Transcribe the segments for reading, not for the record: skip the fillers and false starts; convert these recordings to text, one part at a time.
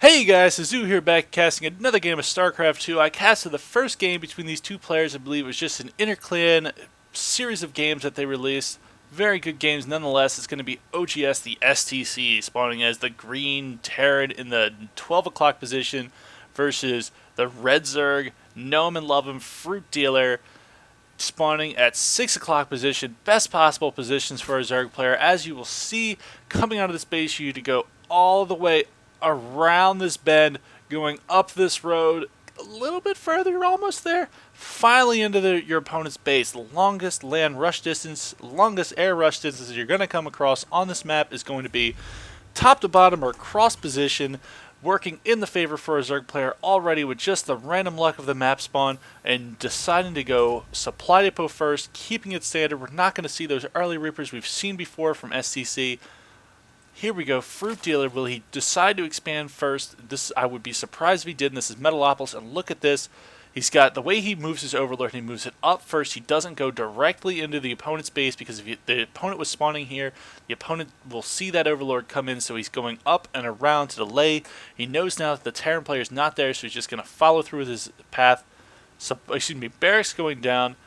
Hey guys, Tizzou here back casting another game of Starcraft 2. I casted the first game between these two players. I believe it was just an interclan series of games that they released. Very good games nonetheless. It's going to be oGsTheSC spawning as the green Terran in the 12 o'clock position versus the red Zerg, know him and love him, Fruitdealer spawning at 6 o'clock position. Best possible positions for a Zerg player. As you will see, coming out of this base, you need to go all the way around this bend, going up this road a little bit further. You're almost there. Finally into your opponent's base. The longest land rush distance, longest air rush distance you're going to come across on this map is going to be top to bottom or cross position, working in the favor for a Zerg player already with just the random luck of the map spawn and deciding to go supply depot first, keeping it standard. We're not going to see those early reapers we've seen before from STC. Here we go, Fruitdealer. Will he decide to expand first? I would be surprised if he did, and this is Metalopolis, and look at this. He's got, the way he moves his Overlord, he moves it up first. He doesn't go directly into the opponent's base, because if the opponent was spawning here, the opponent will see that Overlord come in, so he's going up and around to delay. He knows now that the Terran player is not there, so he's just going to follow through with his path. So, barracks going down.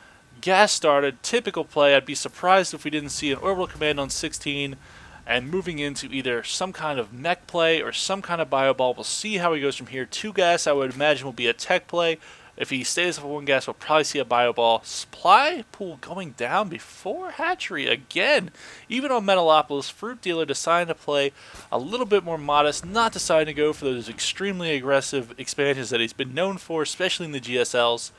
Gas started, typical play. I'd be surprised if we didn't see an orbital command on 16. And moving into either some kind of mech play or some kind of bio ball. We'll see how he goes from here. 2 gas, I would imagine, will be a tech play. If he stays with 1 gas, we'll probably see a bio ball. Supply pool going down before hatchery again. Even on Metalopolis, Fruitdealer deciding to play a little bit more modest, not deciding to go for those extremely aggressive expansions that he's been known for, especially in the GSLs.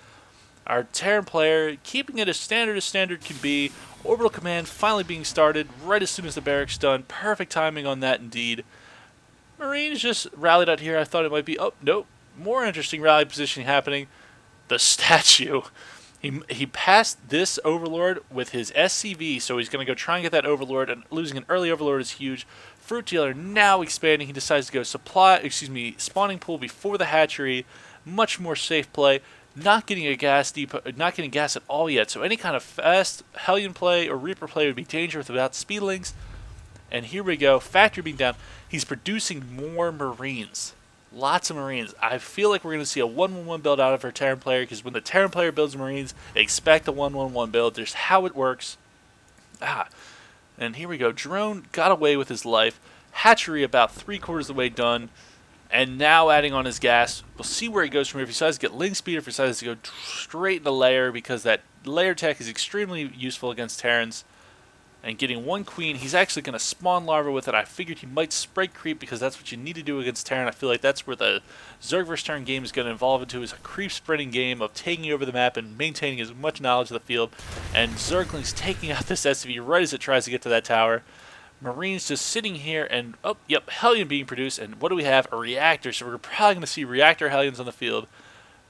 Our Terran player keeping it as standard can be. Orbital command finally being started right as soon as the barracks done. Perfect timing on that indeed. Marines just rallied out here. I thought it might be, oh, nope. More interesting rally positioning happening. The statue. He passed this Overlord with his SCV, so he's going to go try and get that Overlord, and losing an early Overlord is huge. Fruitdealer now expanding. He decides to go spawning pool before the hatchery. Much more safe play. Not getting a gas depot, not getting gas at all yet. So any kind of fast Hellion play or Reaper play would be dangerous without speedlings. And here we go, factory being down. He's producing more Marines, lots of Marines. I feel like we're going to see a 1-1-1 build out of our Terran player, because when the Terran player builds Marines, expect a 1-1-1 build. There's how it works. And here we go. Drone got away with his life. Hatchery about 3/4 of the way done. And now adding on his gas. We'll see where he goes from here. If he decides to get link speed, or if he decides to go straight into layer, because that layer tech is extremely useful against Terrans. And getting 1 queen, he's actually going to spawn larva with it. I figured he might spray creep, because that's what you need to do against Terran. I feel like that's where the Zerg vs. Terran game is going to evolve into, is a creep sprinting game of taking over the map and maintaining as much knowledge of the field. And Zerglings taking out this SV right as it tries to get to that tower. Marines just sitting here, and oh, yep, Hellion being produced, and what do we have? A reactor, so we're probably going to see reactor Hellions on the field.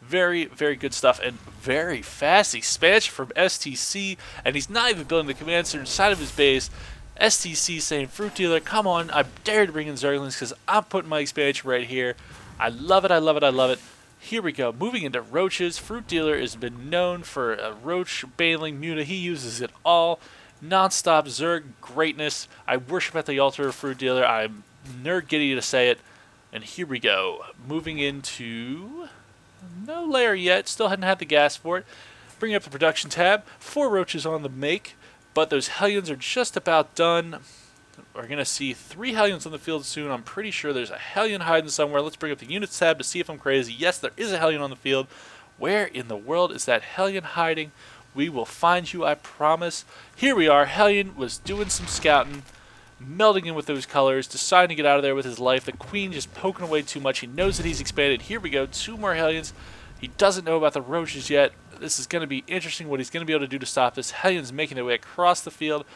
Very, very good stuff, and very fast expansion from STC, and he's not even building the command center inside of his base. STC saying, Fruitdealer, come on, I dare to bring in Zerglings, because I'm putting my expansion right here. I love it, I love it, I love it. Here we go, moving into roaches. Fruitdealer has been known for a roach baneling Muta. He uses it all. Non-stop Zerg greatness. I worship at the altar of Fruitdealer. I'm nerd giddy to say it. And here we go. Moving into no layer yet. Still hadn't had the gas for it. Bringing up the production tab. 4 roaches on the make. But those Hellions are just about done. We're going to see 3 Hellions on the field soon. I'm pretty sure there's a Hellion hiding somewhere. Let's bring up the units tab to see if I'm crazy. Yes, there is a Hellion on the field. Where in the world is that Hellion hiding? We will find you, I promise. Here we are. Hellion was doing some scouting, melding in with those colors, deciding to get out of there with his life. The Queen just poking away too much. He knows that he's expanded. Here we go. 2 more Hellions. He doesn't know about the roaches yet. This is going to be interesting what he's going to be able to do to stop this. Hellion's making their way across the field.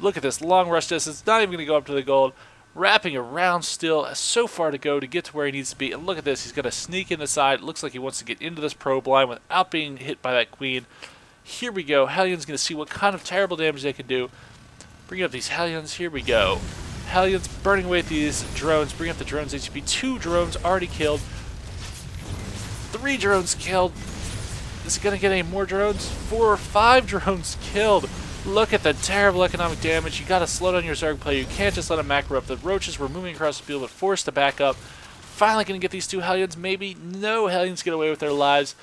Look at this long rush distance. Not even going to go up to the gold. Wrapping around still. So far to go to get to where he needs to be. And look at this. He's going to sneak in the side. It looks like he wants to get into this probe line without being hit by that Queen. Here we go. Hellion's going to see what kind of terrible damage they can do. Bring up these Hellions. Here we go. Hellions burning away at these drones. Bring up the drones. HP. 2 drones already killed. 3 drones killed. Is it going to get any more drones? 4 or 5 drones killed. Look at the terrible economic damage. You got to slow down your Zerg play. You can't just let them macro up. The roaches were moving across the field, but forced to back up. finally going to get these two Hellions. Maybe. No, Hellions get away with their lives.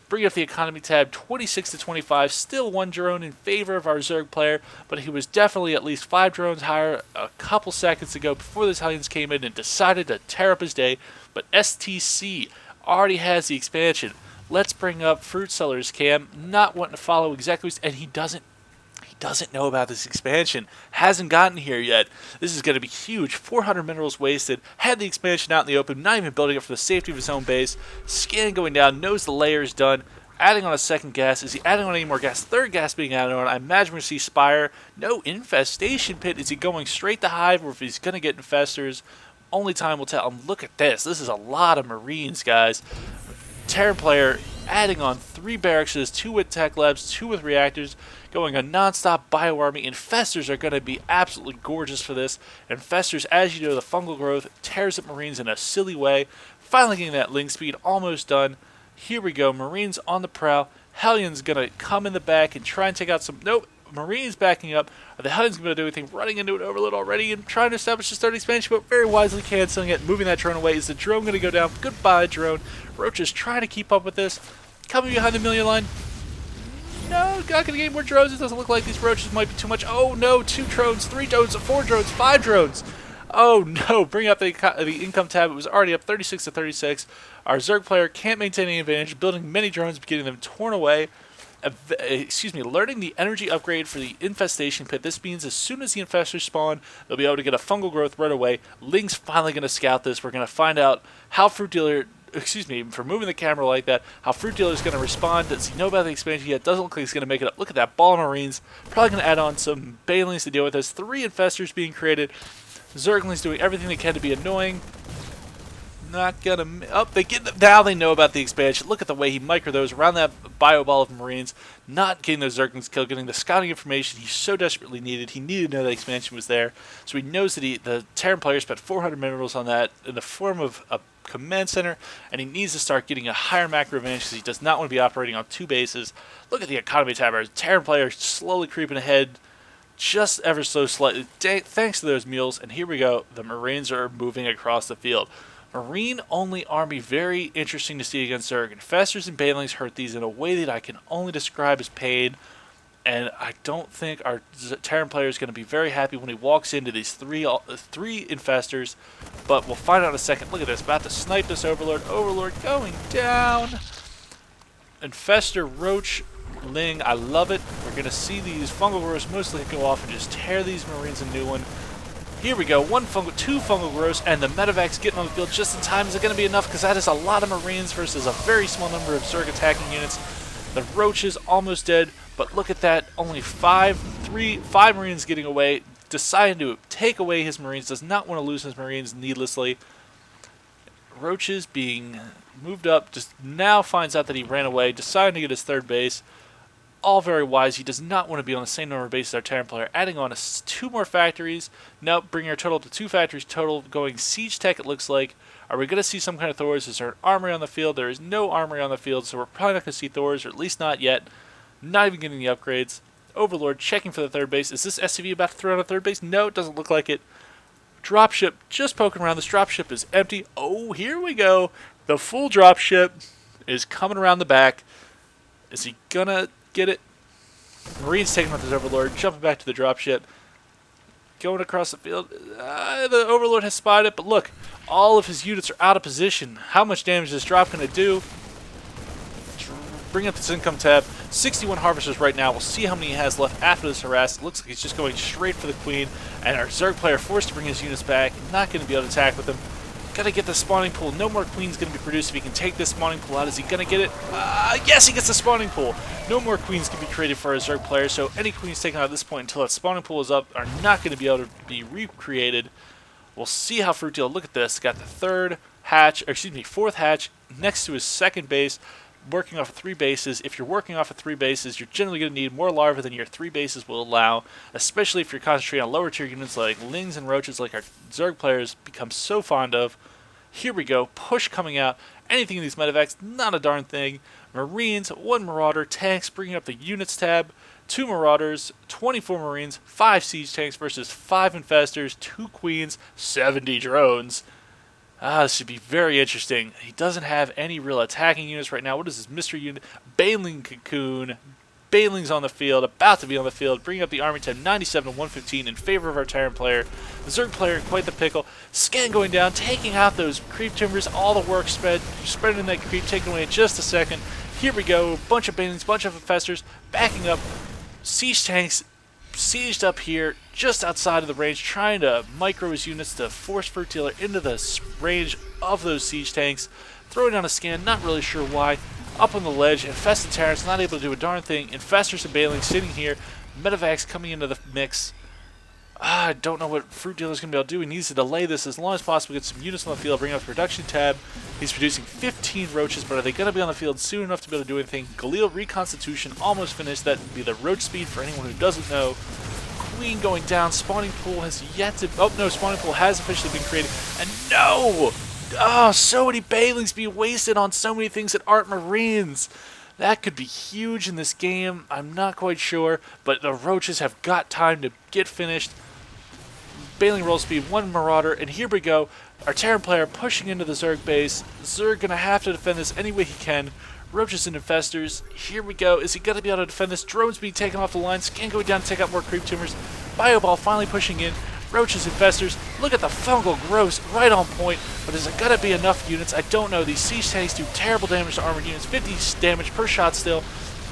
Bring up the economy tab, 26 to 25. Still one drone in favor of our Zerg player, but he was definitely at least 5 drones higher a couple seconds ago before those Hellions came in and decided to tear up his day. But STC already has the expansion. Let's bring up Fruit Sellers Cam, not wanting to follow exactly, and he doesn't know about this expansion. Hasn't gotten here yet. This is going to be huge. 400 minerals wasted. Had the expansion out in the open, not even building it for the safety of his own base. Scan going down, knows the layer is done. Adding on a second gas. Is he adding on any more gas? Third gas being added on. I imagine we're going to see Spire. No infestation pit. Is he going straight to Hive, or if he's going to get infestors? Only time will tell. And look at this. This is a lot of Marines, guys. Terran player adding on 3 barracks, 2 with tech labs, 2 with reactors, going a non-stop bioarmy. Infestors are going to be absolutely gorgeous for this. Infestors, as you know, the fungal growth tears up Marines in a silly way. Finally getting that link speed, almost done. Here we go, Marines on the prowl. Hellions going to come in the back and try and take out some... Nope, Marines backing up. Are the Hellions going to do anything? Running into an overload already and trying to establish the third expansion, but very wisely canceling it, moving that drone away. Is the drone going to go down? Goodbye, drone. Roach is trying to keep up with this. Coming behind the million line. No, not going to get more drones. It doesn't look like these roaches might be too much. Oh no, 2 drones, 3 drones, 4 drones, 5 drones. Oh no, bring up the income tab. It was already up 36 to 36. Our Zerg player can't maintain any advantage, building many drones, getting them torn away. Learning the energy upgrade for the infestation pit. This means as soon as the infestors spawn, they'll be able to get a fungal growth right away. Ling's finally going to scout this. We're going to find out how Fruitdealer... for moving the camera like that, how Fruitdealer is going to respond. Does he know about the expansion yet? Doesn't look like he's going to make it up. Look at that ball of Marines. Probably going to add on some Banelings to deal with this. 3 infestors being created. Zerglings doing everything they can to be annoying. Not gonna... Oh, now they know about the expansion. Look at the way he micro those around that bio ball of Marines. Not getting those Zerglings killed, getting the scouting information he so desperately needed. He needed to know the expansion was there. So he knows that the Terran player spent 400 minerals on that in the form of a command center, and he needs to start getting a higher macro advantage because he does not want to be operating on 2 bases. Look at the economy tab. Our Terran player slowly creeping ahead, just ever so slightly, thanks to those mules. And here we go. The Marines are moving across the field. Marine-only army, very interesting to see against Zerg. Infestors and Banelings hurt these in a way that I can only describe as pain, and I don't think our Terran player is going to be very happy when he walks into these three Infestors, but we'll find out in a second. Look at this, about to snipe this Overlord. Overlord going down. Infestor, Roach, Ling, I love it. We're going to see these fungal growths mostly go off and just tear these Marines a new one. Here we go, 2 fungal growths, and the Medivacs getting on the field just in time. Is it going to be enough? Because that is a lot of Marines versus a very small number of Zerg attacking units. The Roach is almost dead, but look at that. Only 5 Marines getting away. Deciding to take away his Marines. Does not want to lose his Marines needlessly. Roaches being moved up. Just now finds out that he ran away. Deciding to get his 3rd base. All very wise. He does not want to be on the same number of bases as our Terran player. Adding on 2 more factories. Nope, bringing our total up to 2 factories total. Going siege tech, it looks like. Are we going to see some kind of Thors? Is there an armory on the field? There is no armory on the field, so we're probably not going to see Thors, or at least not yet. Not even getting the upgrades. Overlord checking for the 3rd base. Is this SCV about to throw out a 3rd base? No, it doesn't look like it. Dropship just poking around. This dropship is empty. Oh, here we go. The full dropship is coming around the back. Is he going to get it? Marines taking out this Overlord, jumping back to the dropship, going across the field. The Overlord has spotted it, but look, all of his units are out of position. How much damage is this drop going to do? Bring up this income tab. 61 harvesters right now. We'll see how many he has left after this harass. It looks like he's just going straight for the Queen, and our Zerg player forced to bring his units back. Not going to be able to attack with him. Gotta get the spawning pool. No more queens gonna be produced if he can take this spawning pool out. Is he gonna get it? Yes, he gets the spawning pool. No more queens can be created for a Zerg player, so any queens taken out at this point until that spawning pool is up are not gonna be able to be recreated. We'll see how Fruitdealer. Look at this. Got the 4th hatch next to his 2nd base, working off of 3 bases. If you're working off of 3 bases, you're generally going to need more larvae than your 3 bases will allow, especially if you're concentrating on lower tier units like Lings and Roaches like our Zerg players become so fond of. Here we go. Push coming out. Anything in these medevacs, not a darn thing. Marines, 1 Marauder, tanks, bringing up the units tab. 2 Marauders, 24 Marines, 5 siege tanks versus 5 infestors, 2 queens, 70 drones. This should be very interesting. He doesn't have any real attacking units right now. What is this mystery unit? Baneling Cocoon. Baneling's on the field, about to be on the field, bringing up the army time 97 to 115 in favor of our Terran player. The Zerg player, quite the pickle. Scan going down, taking out those creep timbers, all the work spreading that creep, taken away in just a second. Here we go, bunch of Banelings, bunch of infestors, backing up. Siege tanks sieged up here, just outside of the range, trying to micro his units to force Fruitdealer into the range of those siege tanks. Throwing down a scan, not really sure why. Up on the ledge, infested Terrans not able to do a darn thing. Infestors and Banelings sitting here. Medivacs coming into the mix. I don't know what Fruitdealer's going to be able to do. He needs to delay this as long as possible, get some units on the field, bring up the production tab. He's producing 15 roaches, but are they going to be on the field soon enough to be able to do anything? Galil Reconstitution almost finished. That would be the roach speed for anyone who doesn't know. Queen going down. Spawning pool has yet to... Oh, no, spawning pool has officially been created. And no! Oh, so many Banelings being wasted on so many things that aren't Marines. That could be huge in this game. I'm not quite sure, but the roaches have got time to get finished. Baneling roll speed, one Marauder, and here we go. Our Terran player pushing into the Zerg base. Zerg gonna have to defend this any way he can. Roaches and infestors. Here we go. Is he gonna be able to defend this? Drones being taken off the line. Scan going down to take out more creep tumors. Bioball finally pushing in. Roaches, infestors, look at the fungal growth, right on point, but is it gonna be enough units? I don't know. These siege tanks do terrible damage to armored units, 50 damage per shot still.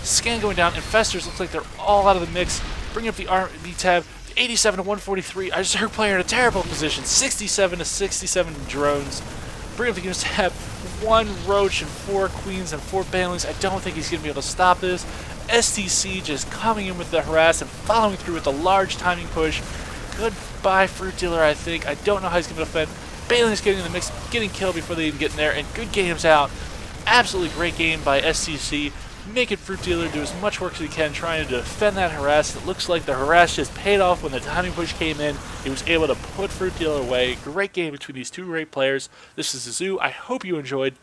Scan going down, infestors looks like they're all out of the mix. Bring up the army tab, 87 to 143. Our Zerg player in a terrible position, 67 to 67 drones. Bring up the units tab, 1 roach and 4 queens and 4 banelings. I don't think he's gonna be able to stop this. STC just coming in with the harass and following through with a large timing push. Goodbye, Fruitdealer, I think. I don't know how he's going to defend. Bailey's getting in the mix, getting killed before they even get in there, and good games out. Absolutely great game by STC. Making Fruitdealer do as much work as he can, trying to defend that harass. It looks like the harass just paid off when the timing push came in. He was able to put Fruitdealer away. Great game between these two great players. This is TizzouSC. I hope you enjoyed.